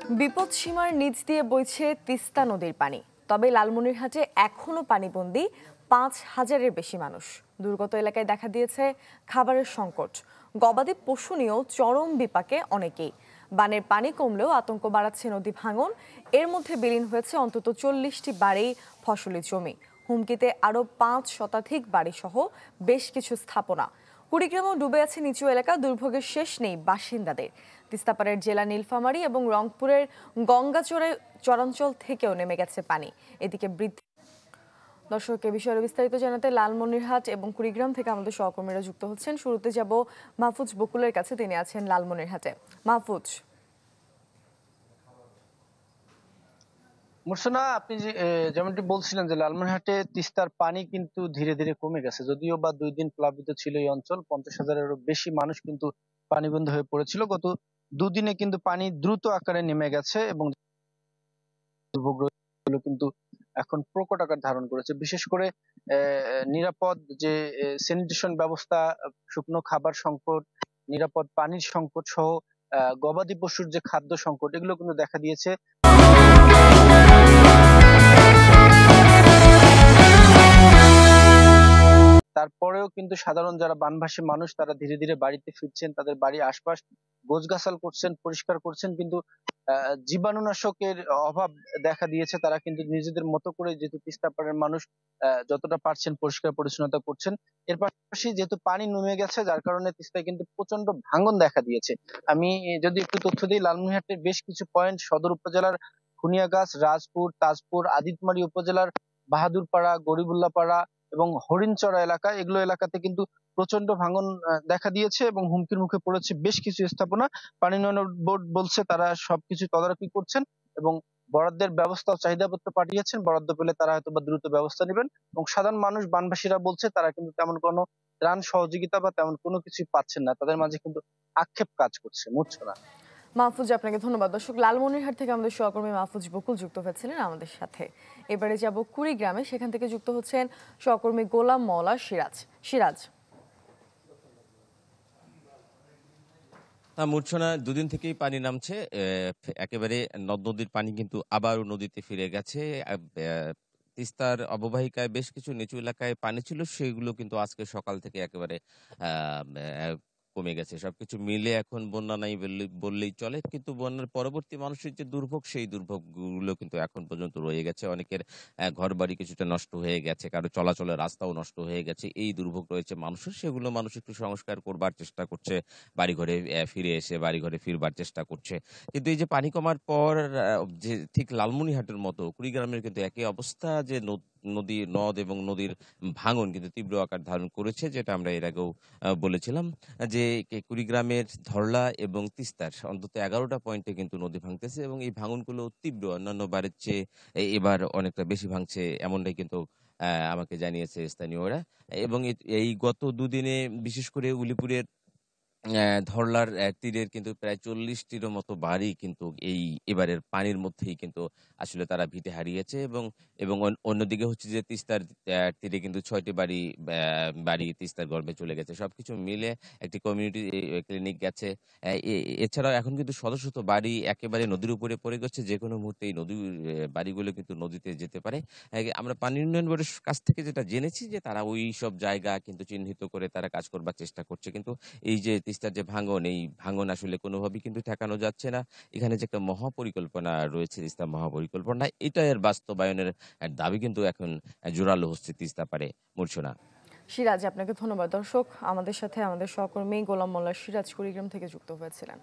বিপদসীমার নিচ দিয়ে বইছে তিস্তা নদীর পানি। তবে লালমনিরহাটে এখনো পানিবন্দী ৫,০০০-এর বেশি মানুষ। দুর্গত এলাকায় দেখা দিয়েছে খাবারের সংকট। গবাদি পশু নিয়েও চরম বিপাকে অনেকেই। বানের পানি কমলেও আতঙ্ক বাড়াচ্ছে নদী ভাঙন। এর মধ্যে বিলীন হয়েছে অন্তত ৪০টি বাড়ি, ফসলি জমি। হুমকিতে আরও ৫ শতাধিক বাড়িসহ বেশ কিছু স্থাপনা। কুড়িগ্রামেও ডুবে আছে নিচু এলাকা। দুর্ভোগের শেষ নেই বাসিন্দাদের। তিস্তাপাড়ের জেলা নীলফামারী এবং রংপুরের গঙ্গাচড়ায় চরাঞ্চল থেকেও নেমে গেছে পানি। এদিকে বৃদ্ধি। দর্শক, এ বিষয়ে বিস্তারিত জানাতে লালমনিরহাট এবং কুড়িগ্রাম থেকে আমাদের সহকর্মীরা যুক্ত হচ্ছেন। শুরুতে যাব মাহফুজ বকুলের কাছে, তিনি আছেন লালমনিরহাটে। মাহফুজ। মুর্শনা, আপনি যেমনটি বলছিলেন যে লালমনিরহাটে তিস্তার পানি কিন্তু ধীরে ধীরে কমে গেছে। যদিও বা 2 দিন প্লাবিত ছিল এই অঞ্চল, 50,000-এরও বেশি মানুষ কিন্তু পানিবন্দী হয়ে পড়েছিল। গত দুদিনে কিন্তু পানি দ্রুত আকারে নেমে গেছে এবং দুর্ভোগগুলো কিন্তু এখন প্রকট আকার ধারণ করেছে। বিশেষ করে নিরাপদ যে স্যানিটেশন ব্যবস্থা, শুকনো খাবার সংকট, নিরাপদ পানির সংকট সহ গবাদি পশুর যে খাদ্য সংকট, এগুলো কিন্তু দেখা দিয়েছে। তারপরেও কিন্তু সাধারণ যারা বানভাসী মানুষ, তারা ধীরে ধীরে বাড়িতে ফিরছেন, তাদের বাড়ির আশপাশ গোছগাছাল করছেন, পরিষ্কার করছেন। কিন্তু জীবাণুনাশকের অভাব দেখা দিয়েছে। তারা কিন্তু নিজেদের মতো করে, যেহেতু তিস্তা পাড়ের মানুষ যতটা পারছেন পরিষ্কার পরিচ্ছন্নতা করছেন। এর পাশাপাশি যেহেতু পানি নেমে গেছে, যার কারণে তিস্তায় কিন্তু প্রচন্ড ভাঙন দেখা দিয়েছে। আমি যদি একটু তথ্য দিই, লালমনিরহাটের বেশ কিছু পয়েন্ট, সদর উপজেলার খুনিয়াগাছ, রাজপুর, তাজপুর, আদিতমারি উপজেলার বাহাদুরপাড়া, গরিবুল্লাপাড়া এবং হরিণচড়া এলাকা, এগুলো এলাকাতে কিন্তু প্রচন্ড ভাঙন দেখা দিয়েছে এবং হুমকির মুখে পড়েছে বেশ কিছু স্থাপনা। পানি উন্নয়ন বোর্ড বলছে তারা সবকিছু তদারকি করছেন এবং বরাদ্দের ব্যবস্থা ও চাহিদাপত্র পাঠিয়েছেন। বরাদ্দ পেলে তারা হয়তো বা দ্রুত ব্যবস্থা নেবেন। এবং সাধারণ মানুষ, বানবাসীরা বলছে তারা কিন্তু তেমন কোনো ত্রাণ সহযোগিতা বা তেমন কোনো কিছুই পাচ্ছেন না। তাদের মাঝে কিন্তু আক্ষেপ কাজ করছে। মুহূর্তে। মাহফুজ, আপনাকে ধন্যবাদ। দর্শক, লালমনিরহাট থেকে আমাদের সহকর্মী মাহফুজ বকুল যুক্ত হয়েছিলেন আমাদের সাথে। এবারে যাব কুড়িগ্রামে, সেখান থেকে যুক্ত হচ্ছেন সহকর্মী গোলাম মওলা সিরাজ। সিরাজ। মূর্ছনা, দুদিন থেকেই পানি নামছে। একেবারে নদ নদীর পানি কিন্তু আবারও নদীতে ফিরে গেছে। তিস্তার অববাহিকায় বেশ কিছু নিচু এলাকায় পানি ছিল, সেগুলো কিন্তু আজকে সকাল থেকে একেবারে কমে গেছে। সবকিছু মিলে এখন বন্যা নাই বললেই চলে। কিন্তু বন্যার পরবর্তী মানুষের যে দুর্ভোগ, সেই দুর্ভোগগুলো কিন্তু এখন পর্যন্ত রয়ে গেছে। অনেকের ঘরবাড়ি কিছুটা নষ্ট হয়ে গেছে, কারো চলাচলের রাস্তাও নষ্ট হয়ে গেছে। এই দুর্ভোগ রয়েছে মানুষের, সেগুলো মানুষ একটু সংস্কার করবার চেষ্টা করছে। বাড়িঘরে ফিরে এসে বাড়িঘরে ফিরবার চেষ্টা করছে। কিন্তু এই যে পানি কমার পর যে ঠিক লালমনিরহাটের মতো কুড়িগ্রামের কিন্তু একই অবস্থা, যে নদ এবং নদীর ভাঙন কিন্তু তীব্র আকার ধারণ করেছে, যেটা আমরা এর আগেও বলেছিলাম যে কুড়িগ্রামের ধরলা এবং তিস্তার অন্তত 11টা পয়েন্টে কিন্তু নদী ভাঙতেছে এবং এই ভাঙনগুলো তীব্র, অন্যান্য বারের চেয়ে এবার অনেকটা বেশি ভাঙছে, এমনটাই কিন্তু আমাকে জানিয়েছে স্থানীয়রা। এবং এই গত দুদিনে বিশেষ করে উলিপুরের ধরলার তীরের কিন্তু প্রায় 40টিরও মতো বাড়ি কিন্তু এই এবারের পানির মধ্যেই কিন্তু আসলে তারা ভিটে হারিয়েছে। এবং এবং অন্যদিকে হচ্ছে যে তিস্তার তীরে কিন্তু 6টি বাড়ি তিস্তার গর্ভে চলে গেছে। সবকিছু মিলে একটি কমিউনিটি ক্লিনিক গেছে। এছাড়াও এখন কিন্তু শত শত বাড়ি একেবারে নদীর উপরে পড়ে গেছে। যে কোনো মুহূর্তে এই নদীর বাড়িগুলো কিন্তু নদীতে যেতে পারে। আমরা পানি উন্নয়ন বোর্ডের কাছ থেকে যেটা জেনেছি, যে তারা ওই সব জায়গা কিন্তু চিহ্নিত করে তারা কাজ করবার চেষ্টা করছে। কিন্তু এই যে তিস্তার যে ভাঙন, এই ভাঙন আসলে কোনোভাবেই কিন্তু ঠেকানো যাচ্ছে না। এখানে যে একটা মহাপরিকল্পনা রয়েছে, তিস্তা মহাপরিকল্পনা, এটা এর বাস্তবায়নের দাবি কিন্তু এখন জোরালো হচ্ছে তিস্তা পারে। মূর্ছনা। সিরাজ, আপনাকে ধন্যবাদ। দর্শক, আমাদের সাথে আমাদের সহকর্মী গোলাম মোল্লা সিরাজ কুড়িগ্রাম থেকে যুক্ত হয়েছিলেন।